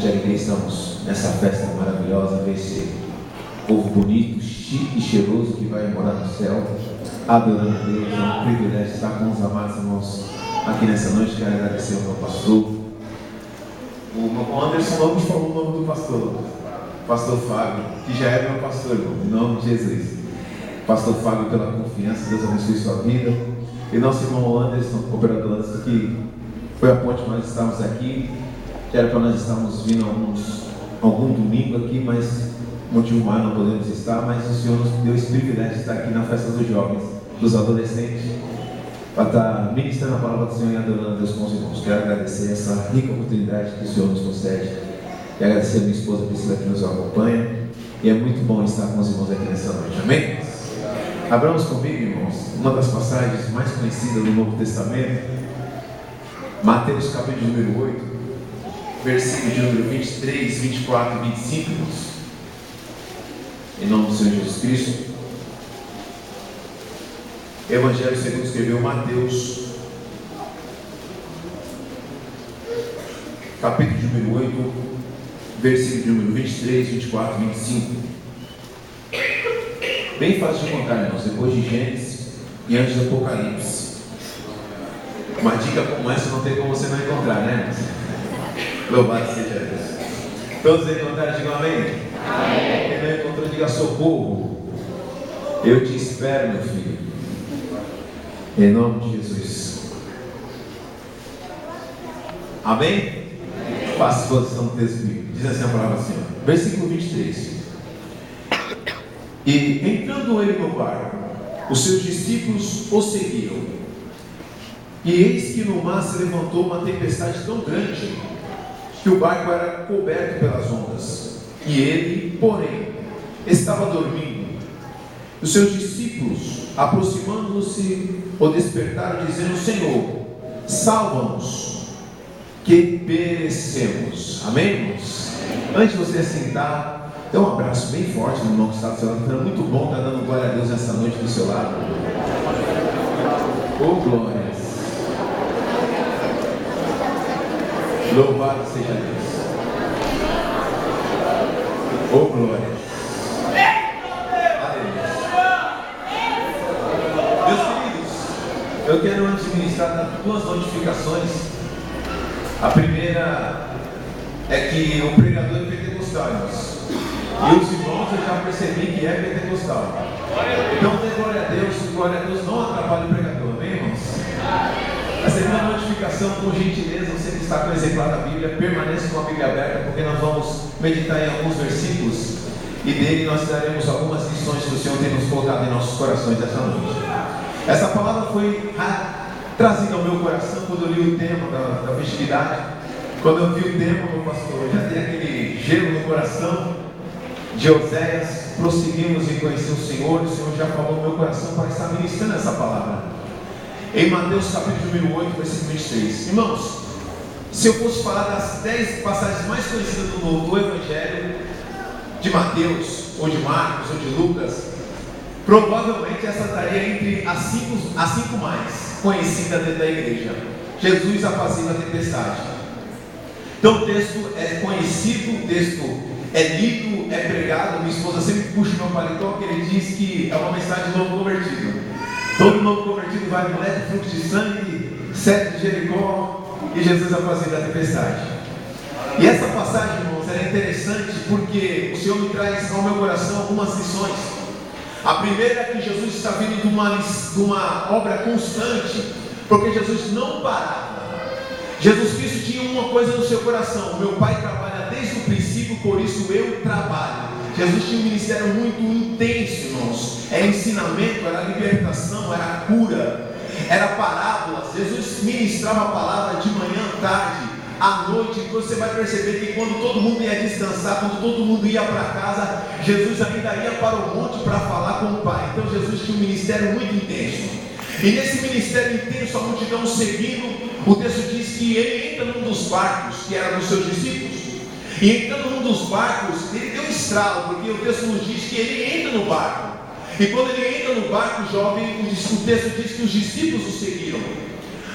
grande alegria estamos nessa festa maravilhosa, ver esse povo bonito, chique e cheiroso que vai morar no céu, adorando a Deus. É um privilégio estar com os amados irmãos aqui nessa noite. Quero agradecer ao meu pastor. O Anderson logo falou o nome do pastor Fábio, que já é meu pastor, irmão, em nome de Jesus. Pastor Fábio, pela confiança, Deus abençoe sua vida. E nosso irmão Anderson, operador Anderson, que foi a ponte para nós estarmos aqui. Que era para nós estarmos vindo algum domingo aqui, mas motivo maior não podemos estar, mas o Senhor nos deu esse privilégio de estar aqui na festa dos jovens, dos adolescentes, para estar ministrando a palavra do Senhor e adorando a Deus com os irmãos. Quero agradecer essa rica oportunidade que o Senhor nos concede e agradecer a minha esposa Priscila que nos acompanha, e é muito bom estar com os irmãos aqui nessa noite, amém? Abramos comigo, irmãos, uma das passagens mais conhecidas do Novo Testamento, Mateus capítulo número 8, versículo de número 23, 24 e 25, irmãos. Em nome do Senhor Jesus Cristo. Evangelho segundo escreveu Mateus, capítulo de número 8, versículo de número 23, 24 e 25. Bem fácil de contar, irmãos, depois de Gênesis e antes do Apocalipse. Uma dica como essa não tem como você não encontrar, né, irmãos? Louvado seja Deus. Todos encontraram, digam amém? Amém. Quem não encontrou, diga socorro. Eu te espero, meu filho. Em nome de Jesus. Amém? Faça exposição do texto bíblico. Diz assim a palavra do Senhor. Versículo 23. E entrando ele no barco, os seus discípulos o seguiram. E eis que no mar se levantou uma tempestade tão grande que o barco era coberto pelas ondas, e ele, porém, estava dormindo. Os seus discípulos, aproximando-se, o despertaram, dizendo: Senhor, salva-nos, que perecemos. Amém, irmãos? Antes de você assentar, dê um abraço bem forte no irmão que está do seu lado. Está muito bom estar dando glória a Deus nessa noite do seu lado. Oh, glória! Louvado seja Deus. Oh, glória. Meus queridos, eu quero antes de ministrar dar duas notificações. A primeira é que o pregador é pentecostal, irmãos. E os irmãos eu já percebi que é pentecostal. Então dê glória a Deus não atrapalha o pregador, amém, irmãos? A segunda notificação, por gentileza, você que está com o exemplar da Bíblia, permaneça com a Bíblia aberta, porque nós vamos meditar em alguns versículos e dele nós daremos algumas lições que o Senhor tem nos colocado em nossos corações essa noite. Essa palavra foi trazida ao meu coração quando eu li o tema da festividade. Quando eu vi o tema, meu pastor, já tem aquele gelo no coração de Oséias. Prosseguimos em conhecer o Senhor já falou no meu coração para estar ministrando essa palavra. Em Mateus capítulo número 8, versículo 23. Irmãos, se eu fosse falar das 10 passagens mais conhecidas do Evangelho de Mateus, ou de Marcos, ou de Lucas, provavelmente essa estaria entre as 5 mais conhecidas dentro da igreja. Jesus apazigua a tempestade. Então o texto é conhecido, o texto é lido, é pregado. Minha esposa sempre puxa o meu paletó, que ele diz que é uma mensagem de novo convertido. Todo novo convertido vai no leque, fruto de sangue, sete de Jericó, e Jesus apazigua a tempestade. E essa passagem, irmãos, é interessante porque o Senhor me traz ao meu coração algumas lições. A primeira é que Jesus está vindo de uma obra constante, porque Jesus não parava. Jesus Cristo tinha uma coisa no seu coração: o meu Pai trabalha desde o princípio, por isso eu trabalho. Jesus tinha um ministério muito intenso, irmãos. Era ensinamento, era libertação, era cura, era parábolas. Jesus ministrava a palavra de manhã, tarde, à noite. Então você vai perceber que quando todo mundo ia descansar, quando todo mundo ia para casa, Jesus ainda ia para o monte para falar com o Pai. Então Jesus tinha um ministério muito intenso. E nesse ministério intenso, a multidão seguindo, o texto diz que ele entra num dos barcos, que era dos seus discípulos. E entrando num dos barcos, ele deu um estralo, porque o texto nos diz que ele entra no barco. E quando ele entra no barco, jovem, o texto diz que os discípulos o seguiram.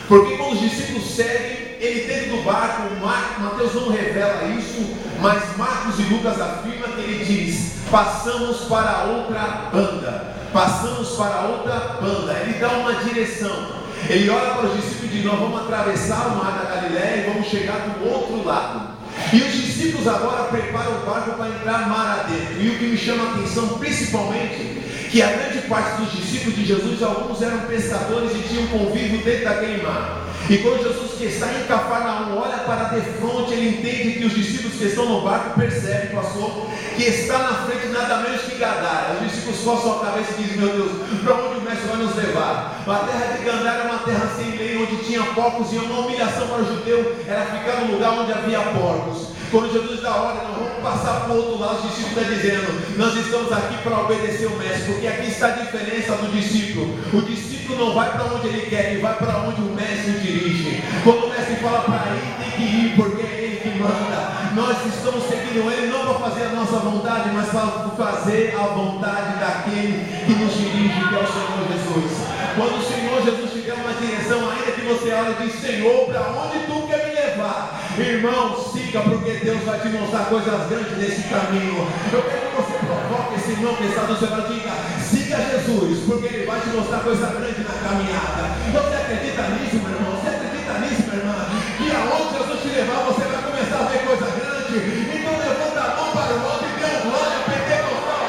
Porque quando os discípulos seguem, ele dentro do barco, Mateus não revela isso, Mas Marcos e Lucas afirmam que ele diz: passamos para outra banda. Passamos para outra banda. Ele dá uma direção. Ele olha para os discípulos e diz: nós vamos atravessar o mar da Galileia e vamos chegar do outro lado. E os discípulos agora preparam o barco para entrar mar adentro. E o que me chama a atenção principalmente, que a grande parte dos discípulos de Jesus, alguns eram pescadores e tinham convívio dentro daquele mar. E quando Jesus, que está em Cafarnaum, olha para de frente, ele entende que os discípulos que estão no barco percebem, pastor, que está na frente nada menos que Gadara. Os discípulos coçam a cabeça e dizem: meu Deus, para onde o mestre vai nos levar? A terra de Gadara era uma terra sem lei, onde tinha porcos, e uma humilhação para o judeu era ficar no lugar onde havia porcos. Quando Jesus dá ordem, nós vamos passar para o outro lado, os discípulos estão dizendo: nós estamos aqui para obedecer o mestre, porque aqui está a diferença do discípulo. O discípulo não vai para onde ele quer, ele vai para onde o mestre o dirige. Quando o mestre fala para ir, tem que ir, porque é ele que manda. Nós estamos seguindo ele não para fazer a nossa vontade, mas para fazer a vontade daquele que nos dirige, que é o Senhor Jesus. Quando o Senhor Jesus te der uma direção, ainda que você olhe e diz: Senhor, para onde tu quer me levar? Irmão, siga, porque Deus vai te mostrar coisas grandes nesse caminho. Eu quero que você provoque esse irmão que está do seu lado, diga: siga Jesus, porque Ele vai te mostrar coisa grande na caminhada. Você acredita nisso, meu irmão? Você acredita nisso, minha irmã? Que aonde Jesus te levar, você vai começar a ver coisa grande. Então levanta a mão para o alto e dê um glória pentecostal.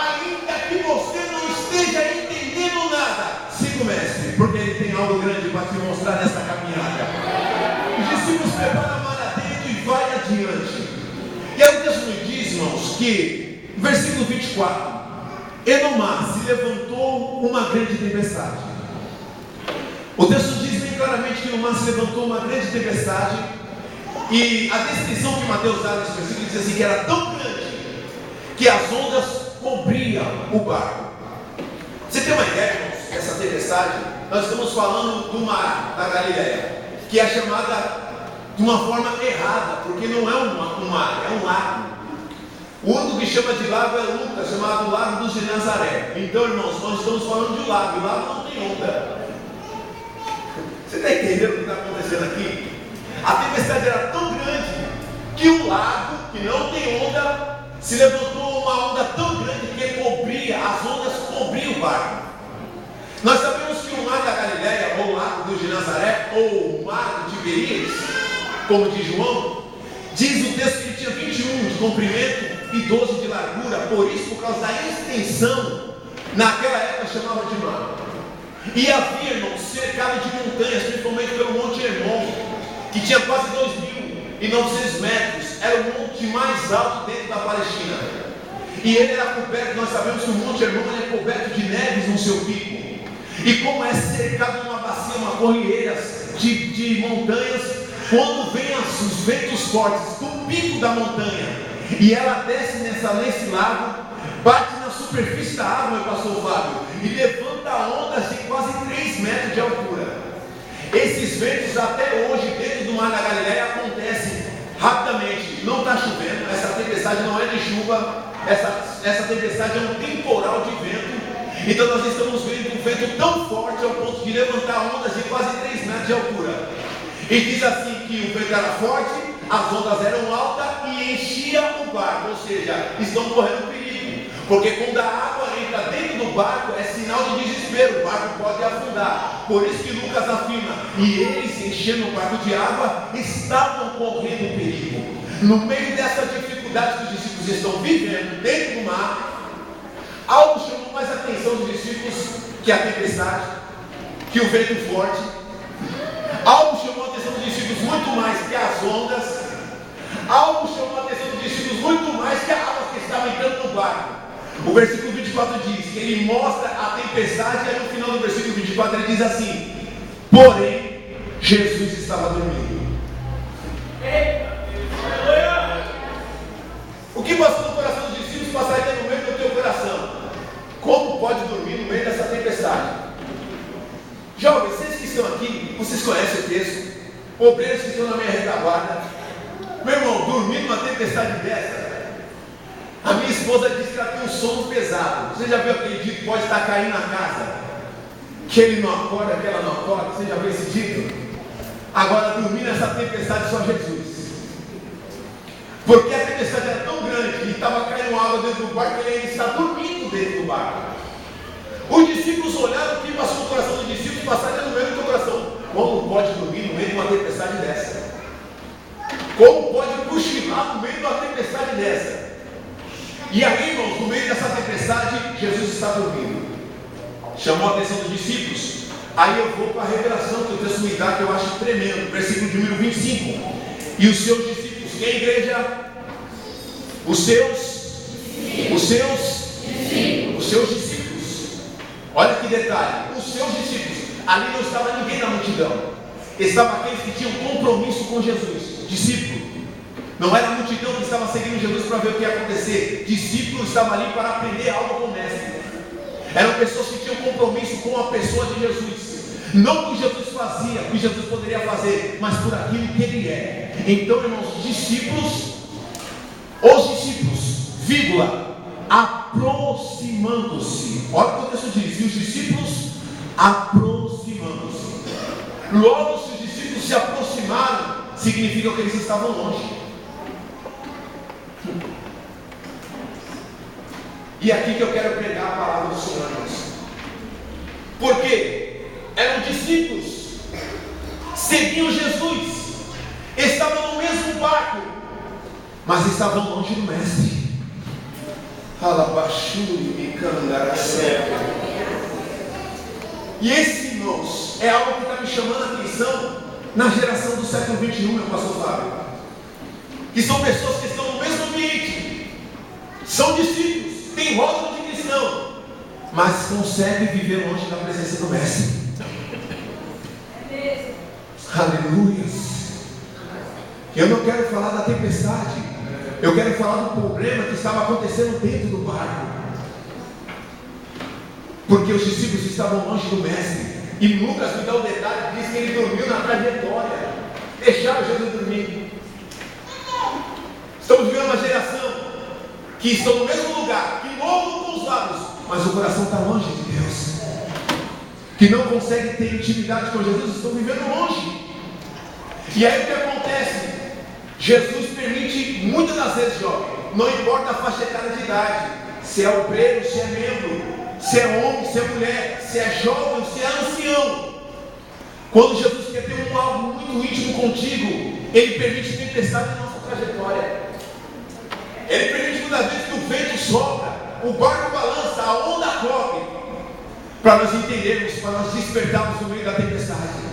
Ainda que você não esteja entendendo nada, siga o mestre, porque ele tem algo grande para te mostrar nessa caminhada. Os discípulos preparam a mar adentro e vai adiante. E aí o texto nos diz, irmãos, que versículo 24: e no mar se levantou uma grande tempestade. O texto diz bem claramente que no mar se levantou uma grande tempestade. E a descrição que Mateus dá nesse versículo diz assim: que era tão grande que as ondas cobriam o barco. Você tem uma ideia, irmãos, essa tempestade? Nós estamos falando do mar da Galileia, que é chamada de uma forma errada, porque não é um mar, é um lago. O único que chama de lago é Lucas, chamado Lago dos Genezaré. Então, irmãos, nós estamos falando de um lago, e o lago não tem onda. Você está entendendo o que está acontecendo aqui? A tempestade era tão grande que o lago, que não tem onda, se levantou uma onda tão grande que cobria, as ondas cobriam o barco. Nós sabemos que o mar da Galileia, ou o lago do Genezaré, ou o mar de Tiberíades, como diz João, diz o texto que ele tinha 21 de comprimento e 12 de largura. Por isso, por causa da extensão, naquela época chamava de mar. E havia, irmãos, cercado de montanhas, principalmente pelo Monte Hermon, que tinha quase 2.900 metros. Era o monte mais alto dentro da Palestina. E ele era coberto, nós sabemos que o Monte Hermon é coberto de neves no seu pico. E como é cercado de uma bacia, uma corrieira de montanhas, quando vem os ventos fortes do pico da montanha, e ela desce nesse lago, bate na superfície da água, meu pastor Fábio, e levanta ondas de quase 3 metros de altura. Esses ventos até hoje dentro do mar da Galileia acontecem rapidamente. Não está chovendo, essa tempestade não é de chuva, essa tempestade é um temporal de vento. Então nós estamos vendo um vento tão forte ao ponto de levantar ondas de quase 3 metros de altura. E diz assim que o vento era forte, as ondas eram altas e enchia o barco, ou seja, estão correndo perigo. Porque quando a água entra dentro do barco, é sinal de desespero, o barco pode afundar. Por isso que Lucas afirma: e eles, enchendo o barco de água, estavam correndo perigo. No meio dessa dificuldade que os discípulos estão vivendo dentro do mar, algo chamou mais a atenção dos discípulos que a tempestade, que o vento forte. Algo chamou a atenção dos discípulos muito mais que as ondas. Algo chamou a atenção dos discípulos muito mais que a água que estava entrando no barco. O versículo 24 diz que ele mostra a tempestade, e aí no final do versículo 24 ele diz assim: porém, Jesus estava dormindo. O que passou no coração dos discípulos passaria no meio do teu coração? Como pode dormir no meio dessa tempestade? Jovens, vocês que estão aqui, vocês conhecem o texto. Obreiros que estão na minha retaguarda, meu irmão, dormir numa tempestade dessa. A minha esposa disse que ela tem um sono pesado. Você já viu aquele dito que pode estar caindo na casa? Que ele não acorda, que ela não acorda. Você já viu esse dito? Agora, dormir nessa tempestade só Jesus. Porque a tempestade era tão grande e estava caindo água dentro do barco, ele ainda está dormindo dentro do barco. Os discípulos olharam o que passou no coração dos discípulos e passaram no meio do coração. Como pode dormir no meio de uma tempestade dessa? Como pode cochilar no meio de uma tempestade dessa? E aí, irmãos, no meio dessa tempestade, Jesus está dormindo. Chamou a atenção dos discípulos. Aí eu vou para a revelação que o texto me dá, que eu acho tremendo. Versículo de número 25. E os seus discípulos, quem é a igreja? Os seus discípulos. Olha que detalhe. Os seus discípulos. Ali não estava ninguém na multidão. Estavam aqueles que tinham compromisso com Jesus. Discípulo. Não era a multidão que estava seguindo Jesus para ver o que ia acontecer. Discípulos estavam ali para aprender algo com o mestre. Eram pessoas que tinham compromisso com a pessoa de Jesus. Não o que Jesus fazia, o que Jesus poderia fazer, mas por aquilo que ele é. Então, irmãos, os discípulos, vírgula, aproximando-se. Olha o que o texto diz. E os discípulos aproximando-se. Logo, se os discípulos se aproximaram, significa que eles estavam longe. E aqui que eu quero pregar a palavra do Senhor, irmãos. Porque eram discípulos, seguiam Jesus, estavam no mesmo barco, mas estavam longe do mestre. E esse, irmãos, é algo que está me chamando a atenção na geração do século 21, meu pastor Fábio. Que são pessoas que estão no mesmo ambiente, são discípulos, têm rótulo de cristão, mas conseguem viver longe da presença do mestre. Aleluia. Eu não quero falar da tempestade, eu quero falar do problema que estava acontecendo dentro do barco. Porque os discípulos estavam longe do mestre. E Lucas me dá o detalhe, diz que ele dormiu na trajetória. Deixaram Jesus dormir. Estamos vivendo uma geração que estão no mesmo lugar, que louvam com os lábios, mas o coração está longe de Deus, que não consegue ter intimidade com Jesus, estão vivendo longe. E aí o que acontece? Jesus permite, muitas das vezes, jovem, não importa a faixa etária de idade, se é obreiro, se é membro, se é homem, se é mulher, se é jovem, se é ancião. Quando Jesus quer ter algo muito íntimo contigo, Ele permite tempestade na nossa trajetória. Ele permite muitas vezes que o vento sopra, o barco balança, a onda corre, para nós entendermos, para nós despertarmos no meio da tempestade.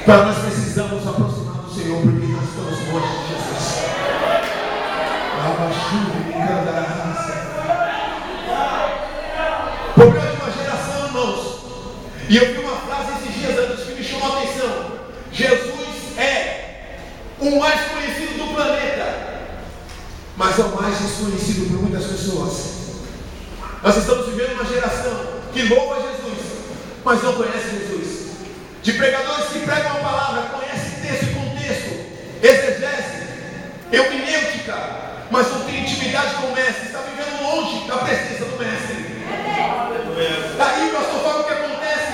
Para nós precisamos aproximar do Senhor, porque nós estamos longe de Jesus. Problema de uma geração, irmãos. E eu vi uma frase esses dias antes que me chamou a atenção. Jesus é o mais conhecido do planeta, mas é o mais desconhecido por muitas pessoas. Nós estamos vivendo uma geração que louva Jesus, mas não conhece Jesus. De pregadores que pregam a palavra, conhecem texto e contexto, exegese, hermenêutica, mas não tem intimidade com o mestre, está vivendo longe da presença do mestre. Daí, pastor Fábio, o que acontece?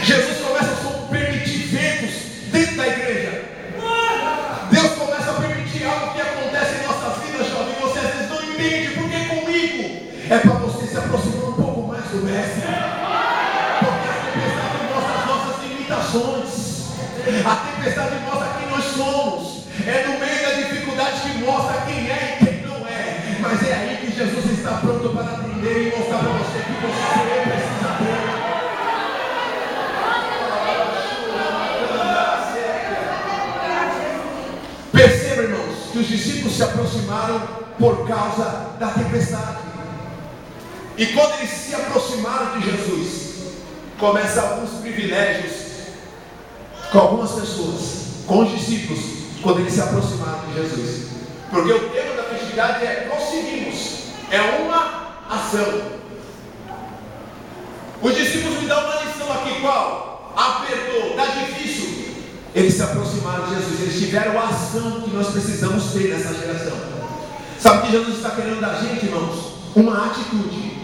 Jesus começa a permitir ventos dentro da igreja. Deus começa a permitir algo que acontece em nossas vidas, jovem. Você às vezes não entende, porque comigo é para você se aproximar um pouco mais do mestre. Porque a tempestade mostra as nossas limitações, a tempestade mostra quem nós somos. É no meio da dificuldade que mostra quem é e quem não é. Mas é aí que Jesus está pronto para atender e mostrar para você que você precisa ter. Perceba, irmãos, que os discípulos se aproximaram por causa da tempestade. E quando eles se aproximaram de Jesus, começam alguns privilégios com algumas pessoas, com os discípulos, quando eles se aproximaram de Jesus. Porque o tema da festividade é prosseguimos, é uma ação. Os discípulos me dão uma lição aqui, qual? Apertou, está difícil. Eles se aproximaram de Jesus, eles tiveram a ação que nós precisamos ter nessa geração. Sabe o que Jesus está querendo da gente, irmãos? Uma atitude.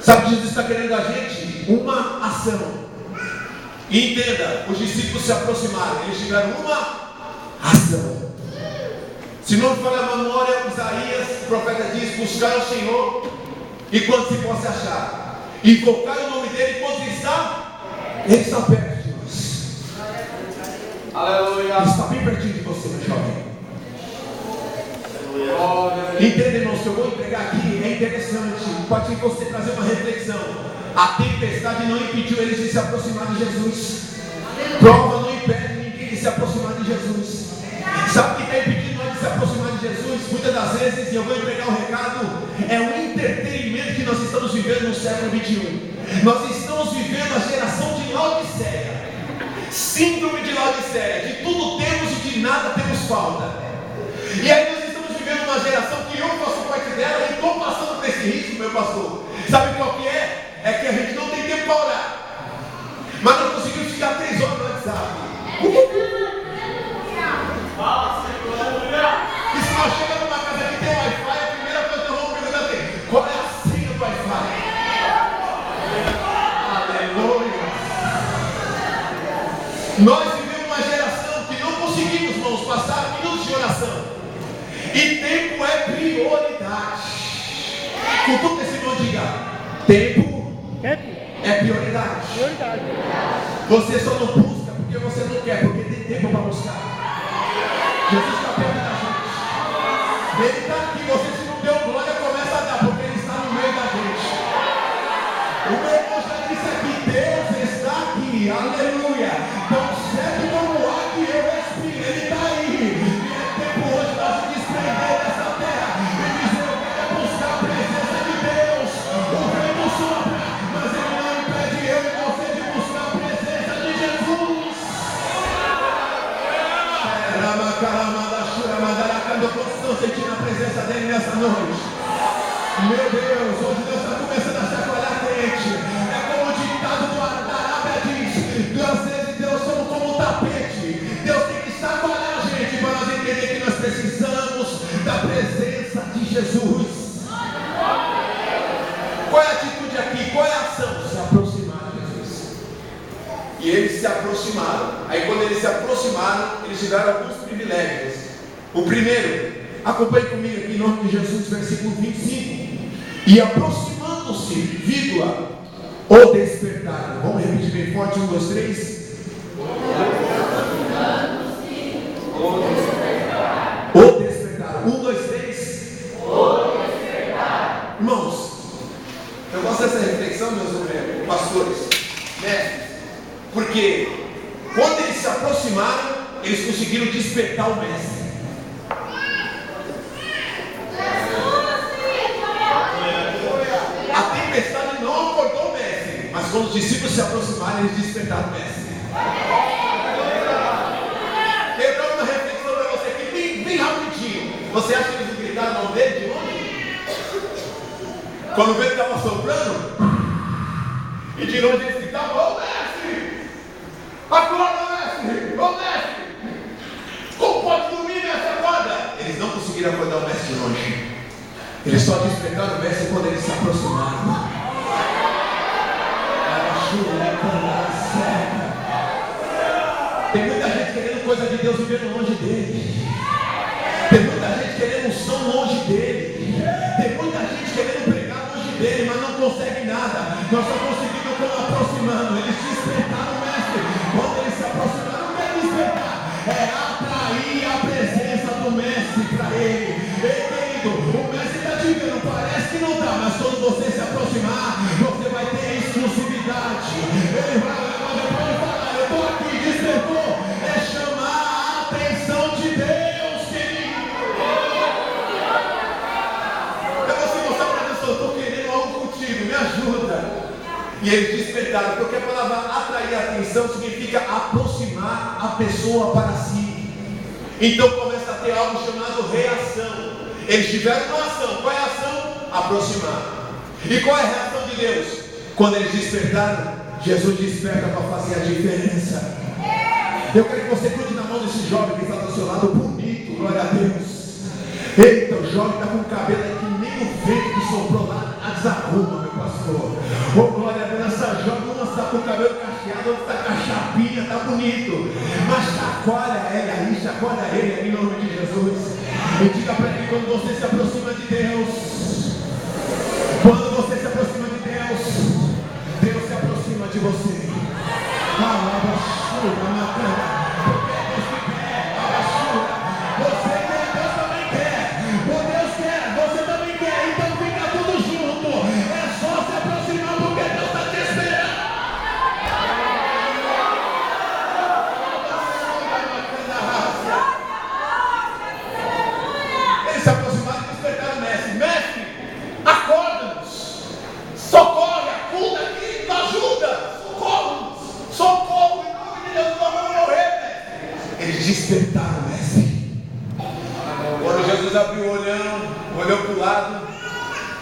Sabe o que Jesus está querendo da gente? Uma ação. E entenda, os discípulos se aproximaram, eles tiveram uma ação. Se não me falha a memória, Isaías, o profeta diz: buscar o Senhor enquanto se possa achar, invocar o nome dele enquanto ele está perto de nós. Aleluia. Ele está bem pertinho de você, meu jovem. Entenda, irmãos, que eu vou entregar aqui é interessante. Pode você trazer uma reflexão. A tempestade não impediu eles de se aproximar de Jesus. Prova não impede ninguém de se aproximar de Jesus. Sabe o que está impedindo nós de se aproximar de Jesus? Muitas das vezes, e eu vou entregar o recado, é o entretenimento que nós estamos vivendo no século 21. Nós estamos vivendo a geração de Laodiceia. Síndrome de Laodiceia. De tudo temos e de nada temos falta. E aí nós estamos vivendo uma geração que eu faço parte dela e estou passando por esse risco, meu pastor. Sabe qual que é? É que a gente não tem tempo para orar. Mas não conseguimos ficar 3 horas no WhatsApp. E se nós chegamos numa casa que tem Wi-Fi, a primeira coisa que eu vou perguntar é: qual é a senha do Wi-Fi? Aleluia. Nós vivemos uma geração que não conseguimos, irmãos, passar minutos de oração. E tempo é prioridade. Com todo esse irmão diga: tempo é prioridade. Você só não busca porque você não quer, porque tem tempo para buscar. Jesus está perto da gente. Ele está aqui. Você, se não deu glória, começa a dar, porque Ele está no meio da gente. O meu irmão já disse aqui: Deus está aqui. Aleluia. Então, certo como o ar que eu respiro, Ele está aí. E é tempo hoje de se desprender dessa terra e dizer: eu quero buscar a presença de Deus. O vento sopra, mas Ele não impede eu e você de buscar a presença de Jesus. Estou sentindo a presença dele nessa noite. Meu Deus, hoje Deus está começando a chacoalhar a crente. É como o ditado da Arábia diz: às vezes Deus somos como um tapete. Deus tem que chacoalhar a gente para nós entender que nós precisamos da presença de Jesus. Qual é a atitude aqui? Qual é a ação? Se aproximar de Jesus. E eles se aproximaram. Aí quando eles se aproximaram, eles tiveram alguns privilégios. O primeiro, acompanhe comigo aqui em nome de Jesus, versículo 25. E aproximando-se, vírgula, o despertaram. Vamos repetir bem forte: 1, 2, 3. O despertaram. 1, 2, 3. Irmãos, eu gosto dessa reflexão, meus pastores, mestres, porque quando eles se aproximaram, eles conseguiram despertar o mestre. A tempestade não acordou o mestre, mas quando os discípulos se aproximaram, eles despertaram o mestre. Eu trago uma reflexão para você aqui, bem rapidinho. Você acha que eles gritaram o nome dele de longe? Quando o vento estava soprando, e de longe eles gritavam: ô mestre! Acorda, mestre! Ô mestre! Como pode dormir nessa corda? Eles não conseguiram acordar o mestre de longe. Eles só despertaram o mestre quando eles se aproximaram. Tem muita gente querendo coisa de Deus vivendo longe dele. Tem muita gente querendo unção longe dele. Tem muita gente querendo pregar longe dele, mas não consegue nada. Nós só conseguimos quando aproximando. Eles despertaram o mestre. Quando eles se aproximaram, não é despertar, é atrair a presença do mestre para ele. Ei, querido, o mestre está te vendo, parece que não está, mas quando você se aproximar, você vai ter exclusividade. Ele vai levar, pode falar: eu estou aqui, despertou. É chamar a atenção de Deus, querido. Eu vou mostrar para Deus: eu estou querendo algo contigo, me ajuda. E eles despertaram, porque a palavra atrair a atenção significa aproximar a pessoa para si. Então começa a ter algo chamado reação. Eles tiveram uma ação. Qual é a ação? Aproximar. E qual é a reação de Deus? Quando eles despertaram, Jesus desperta para fazer a diferença. Eu quero que você cuide na mão desse jovem que está do seu lado, bonito, glória a Deus. Eita, o jovem está com o cabelo aí que nem o vento que soprou lá desarruma, meu pastor. pastor. Oh, glória a Deus, essa jovem não está com o cabelo cacheado, não está com a chapinha, está bonito. Mas chacoalha ele aí, em nome de Jesus. E diga para ele, quando você se aproxima de Deus, quando você se aproxima de Deus, Deus se aproxima de você. Você quer, Deus também quer. O Deus quer, você também quer. Então fica tudo junto. É só se aproximar porque Deus está te esperando. Ele se aproximaram e despertaram o mestre. Mestre, acorda-nos. Socorre, acuda aqui, nos ajuda. Socorro, em nome de Deus, nós vamos morrer, mestre. Eles despertaram, mestre. Quando Jesus abriu o olhão, olhou para o lado,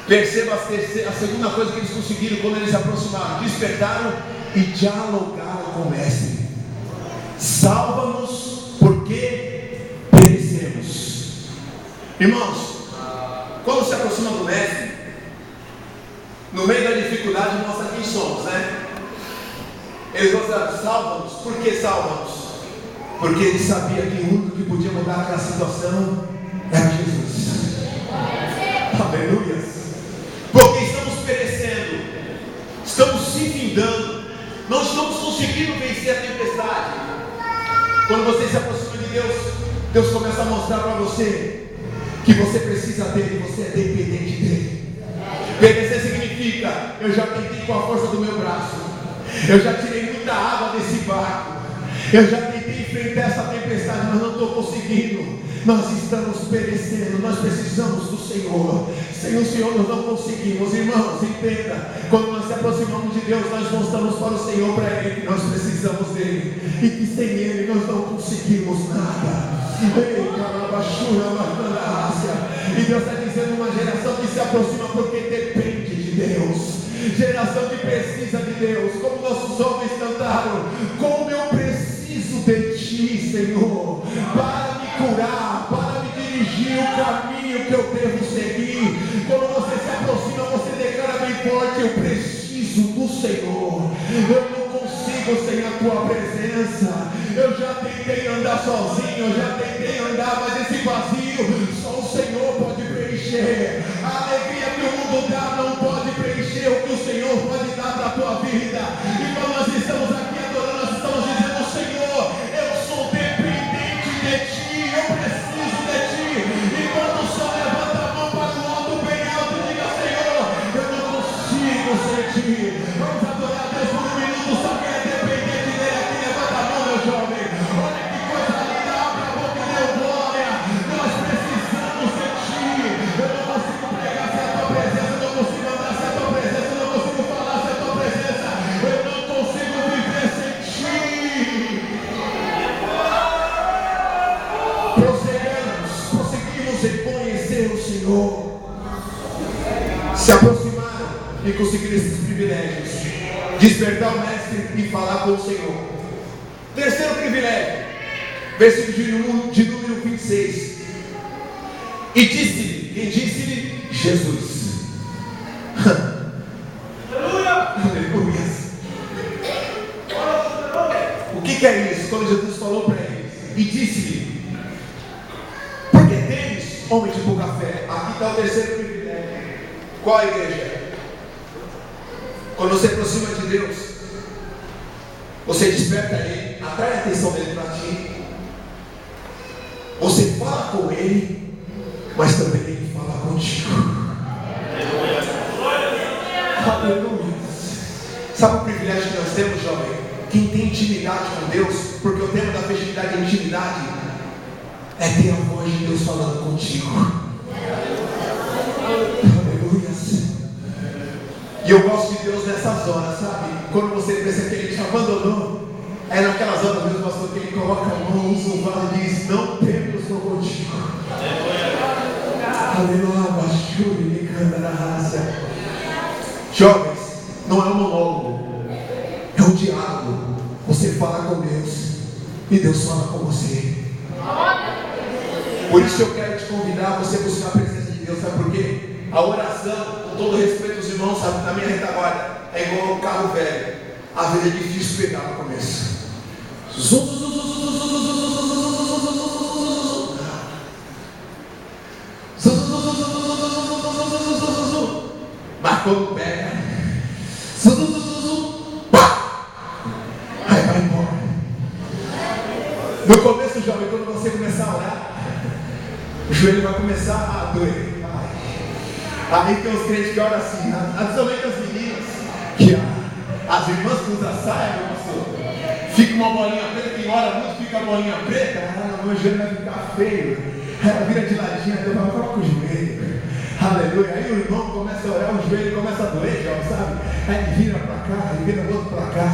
perceba a segunda coisa que eles conseguiram quando eles se aproximaram: despertaram e dialogaram com o mestre. Salva-nos, porque perecemos. Irmãos, quando se aproxima do mestre, no meio da dificuldade, mostra quem somos, né? Eles mostraram: salva-nos. Por que salva-nos? Porque ele sabia que o único que podia mudar aquela situação era Jesus. Aleluia. Porque estamos perecendo, estamos se findando, não estamos conseguindo vencer a tempestade. Quando você se aproxima de Deus, Deus começa a mostrar para você que você precisa dele, você é dependente dele. Perecer significa: eu já tentei com a força do meu braço, eu já tirei muita água desse barco, eu já tentei enfrentar essa tempestade, mas não estou conseguindo. Nós estamos perecendo, nós precisamos do Senhor. Sem o Senhor nós não conseguimos. Irmãos, entenda, quando nós se aproximamos de Deus, nós mostramos para o Senhor, para Ele, que nós precisamos dele, e que sem Ele nós não conseguimos nada. E Deus está dizendo: uma geração que se aproxima porque depende de Deus, geração que precisa de Deus. Como nossos homens cantaram: como eu preciso de ti, Senhor, para me curar, para me dirigir o caminho que eu devo seguir. Quando você se aproxima, você declara bem forte: eu preciso do Senhor, eu não consigo sem a tua presença. Eu já tentei andar sozinho, eu já tentei andar, mas esse vazio só o Senhor pode preencher. A alegria que o mundo dá não pode preencher o que o Senhor pode dar para a tua vida. E quando nós estamos aqui adorando, nós estamos dizendo: Senhor, eu sou dependente de ti, eu preciso de ti. E quando o sol levanta a mão para o alto bem alto e diga: Senhor, eu não consigo sem ti. Vamos adorar a Deus por um minuto. Só quem é dependente dele aqui, levanta a mão, meu jovem. Olha que coisa linda, abre a boca e dê glória. Nós precisamos de ti. Eu não consigo pregar sem a tua presença, eu não consigo andar sem a tua presença, eu não consigo falar sem a tua presença, eu não consigo viver sem ti. Prosseguimos em conhecer o Senhor. Se aproximaram e conseguiram esses privilégios: despertar o mestre e falar com o Senhor. Terceiro privilégio, versículo de número 26. E disse-lhe, quem disse-lhe? Jesus. Aleluia. O que é isso? Quando Jesus falou para eles e disse-lhe: porque temes, homem de pouca fé? Aqui está o terceiro privilégio. Qual a igreja? Quando você aproxima de Deus, você desperta Ele, atrai a atenção dele para ti, você fala com Ele, mas também Ele fala contigo. Aleluia. Sabe o privilégio que nós temos, jovem? Quem tem intimidade com Deus, porque o tema da festividade é intimidade, é ter a voz de Deus falando contigo. Aleluia. E eu gosto de Deus nessas horas, sabe? Quando você pensa que Ele te abandonou, é naquelas horas mesmo, pastor, que Ele coloca a mão, usa um vaso e diz: não temas, eu estou contigo. Aleluia, baixura, me canta na raça. Jovens, não é um monólogo, é um diálogo. Você fala com Deus e Deus fala com você. Por isso eu quero te convidar a você buscar a presença de Deus. Sabe por quê? A oração, com todo respeito aos irmãos, sabe, na minha retaguarda, é igual um carro velho. Às vezes é difícil pegar no começo. Mas quando pega, aí vai embora. No começo, jovem, quando você começar a orar, o joelho vai começar a doer. Aí tem os crentes que oram assim, absolutamente as meninas, que as irmãs que usam saia, meu pastor, fica uma bolinha preta, quem ora muito fica a bolinha preta, meu joelho vai ficar feio. Ela vira de ladinho, Deus vai colocar o joelho. Aleluia. Aí o irmão começa a orar, o joelho começa a doer, já sabe? Aí ele vira para cá, ele vira o outro para cá.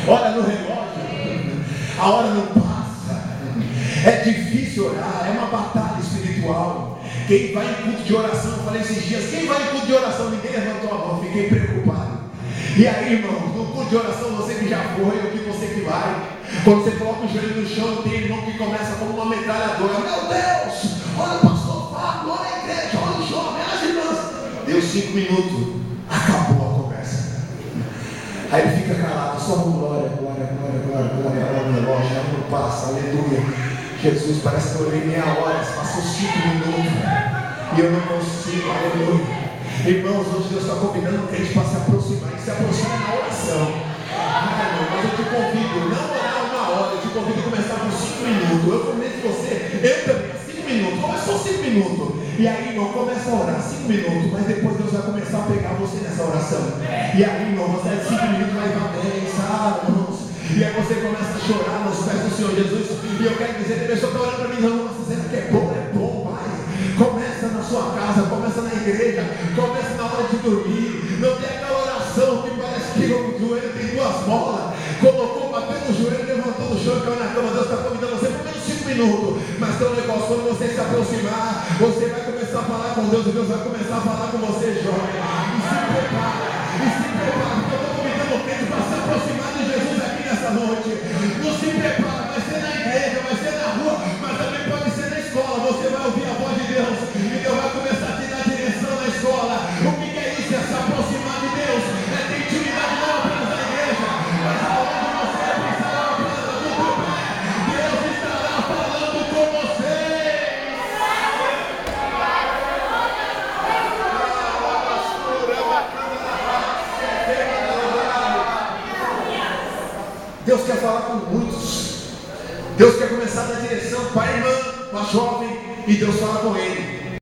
Olha no relógio, a hora não passa. É difícil orar, é uma batalha espiritual. Quem vai em culto de oração, eu falei esses dias, quem vai em culto de oração? Ninguém levantou a mão, fiquei preocupado. E aí, irmão, no culto de oração, você que já foi, ou que você que vai, quando você coloca o joelho no chão, tem irmão que começa como uma metralhadora. Meu Deus, olha o pastor Fábio, olha a igreja, olha o jovem, olha as irmãs. Deu 5 minutos, acabou a conversa. Aí ele fica calado, só glória, glória, glória, glória, glória, glória, relógio, não passa, aleluia. Jesus, parece que eu orei meia hora, passou 5 minutos e eu não consigo, aleluia. Irmãos, hoje Deus está convidando o crente para se aproximar e se aproximar na oração. Mas eu te convido, não orar 1 hora, eu te convido a começar por 5 minutos. Eu convido você, eu também, 5 minutos, começou 5 minutos. E aí, irmão, começa a orar 5 minutos, mas depois Deus vai começar a pegar você nessa oração. E aí, irmão, você é 5 minutos, vai bem, sabe, irmãos? E aí você começa a chorar nos pés do Senhor Jesus. E eu quero dizer, a pessoa está orando para mim, não, dizendo que é bom, Pai. Começa na sua casa, começa na igreja, começa na hora de dormir. Não tem aquela oração que parece que o joelho tem 2 molas. Colocou, bateu no joelho, levantou do chão e caiu na cama. Deus está convidando você por menos 5 minutos. Mas tem um negócio, quando você se aproximar, você vai começar a falar com Deus e Deus vai começar a falar com você, jovem. E se prepara, porque eu estou convidando o crente para se aproximar de Jesus aqui nessa noite. Não se prepara, vai ser na igreja, vai ser na rua, mas também pode ser na escola. Você vai ouvir a voz de Deus e Deus vai começar a te dar direção na escola. O que é isso? É se aproximar de Deus, é ter intimidade não apenas na igreja, mas aonde você precisar a palavra do teu Pai, Deus estará falando com você. Deus quer falar com muitos. Deus quer começar a dar direção para a irmã, para a jovem. E Deus fala